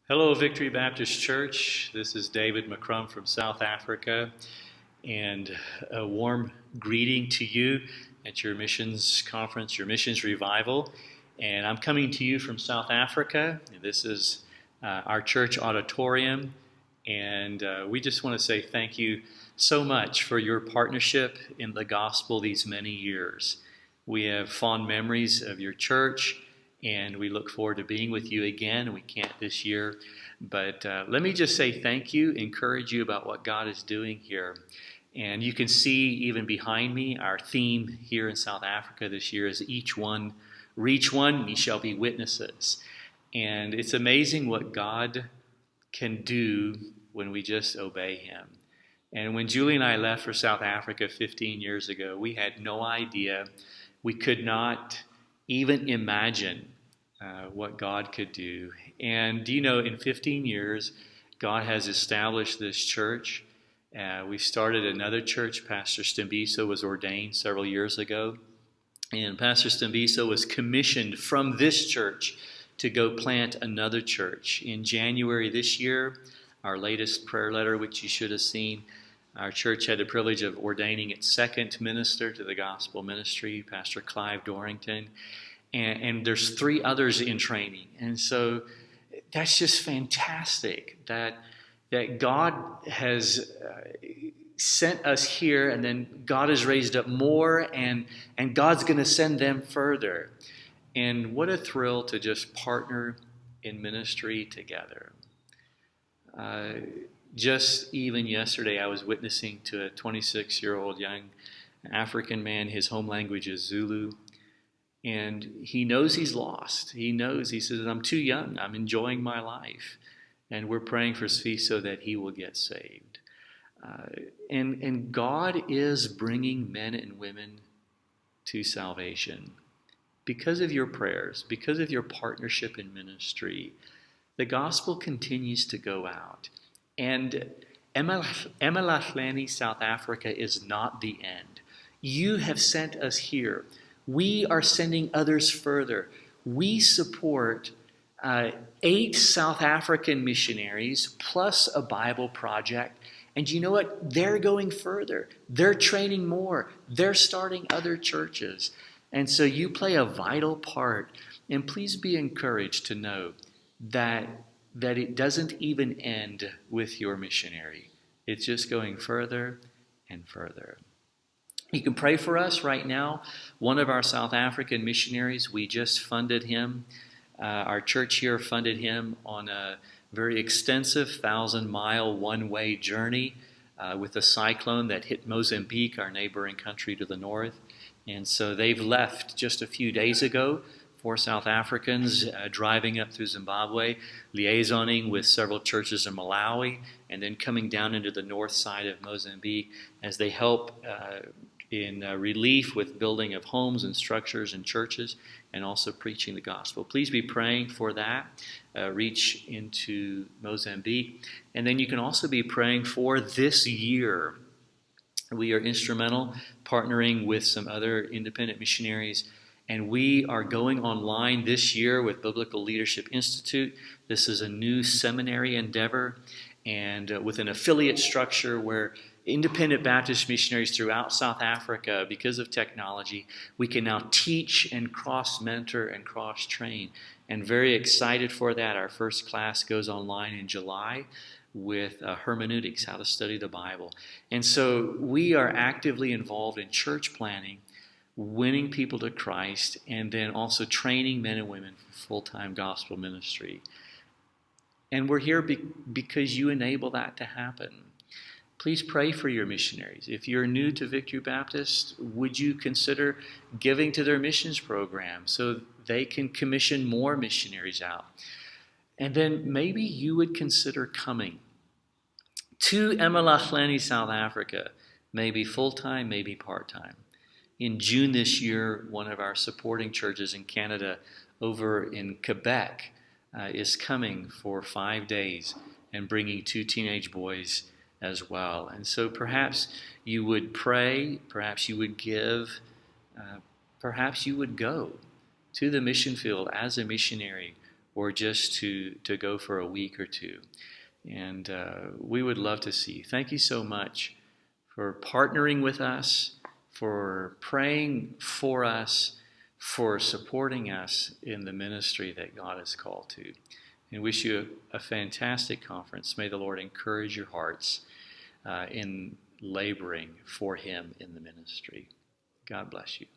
Hello, Victory Baptist Church. This is David McCrum from South Africa, and a warm greeting to you at your missions conference, your missions revival. And I'm coming to you from South Africa. This is our church auditorium, and we just want to say thank you so much for your partnership in the gospel these many years. We have fond memories of your church, and we look forward to being with you again. We can't this year, but let me just say thank you, encourage you about what God is doing here. And you can see even behind me, our theme here in South Africa this year is each one, reach one, ye shall be witnesses. And it's amazing what God can do when we just obey him. And when Julie and I left for South Africa 15 years ago, we had no idea. We could not even imagine what God could do. And do you know, in 15 years, God has established this church. We started another church. Pastor Stembiso was ordained several years ago. And Pastor Stembiso was commissioned from this church to go plant another church. In January this year, our latest prayer letter, which you should have seen, our church had the privilege of ordaining its second minister to the gospel ministry, Pastor Clive Dorrington. And there's 3 others in training. And so that's just fantastic that God has sent us here, and then God has raised up more, and God's going to send them further. And what a thrill to just partner in ministry together. Just even yesterday, I was witnessing to a 26-year-old young African man. His home language is Zulu. And he knows he's lost. He says, I'm too young. I'm enjoying my life. And we're praying for Svi so that he will get saved. And God is bringing men and women to salvation. Because of your prayers, because of your partnership in ministry, the gospel continues to go out. And eMalahleni, South Africa is not the end. You have sent us here. We are sending others further. We support 8 South African missionaries plus a Bible project. And you know what? They're going further. They're training more. They're starting other churches. And so you play a vital part. And please be encouraged to know that it doesn't even end with your missionary. It's just going further and further. You can pray for us right now. One of our South African missionaries, we just funded him. Our church here funded him on a very extensive 1,000-mile one-way journey with a cyclone that hit Mozambique, our neighboring country to the north. And so they've left just a few days ago. 4 South Africans driving up through Zimbabwe, liaisoning with several churches in Malawi, and then coming down into the north side of Mozambique as they help in relief with building of homes and structures and churches, and also preaching the gospel. Please be praying for that reach into Mozambique. And then you can also be praying for this year. We are instrumental, partnering with some other independent missionaries, and we are going online this year with Biblical Leadership Institute. This is a new seminary endeavor, and with an affiliate structure where independent Baptist missionaries throughout South Africa, because of technology, we can now teach and cross-mentor and cross-train. And very excited for that. Our first class goes online in July with hermeneutics, how to study the Bible. And so we are actively involved in church planning, winning people to Christ, and then also training men and women for full-time gospel ministry. And we're here because you enable that to happen. Please pray for your missionaries. If you're new to Victory Baptist, would you consider giving to their missions program so they can commission more missionaries out? And then maybe you would consider coming to eMalahleni, South Africa, maybe full-time, maybe part-time. In June this year, one of our supporting churches in Canada over in Quebec is coming for 5 days and bringing 2 teenage boys as well. And so perhaps you would pray, perhaps you would give, perhaps you would go to the mission field as a missionary or just to go for a week or two. And we would love to see you. Thank you so much for partnering with us, for praying for us, for supporting us in the ministry that God has called to. And wish you a fantastic conference. May the Lord encourage your hearts in laboring for Him in the ministry. God bless you.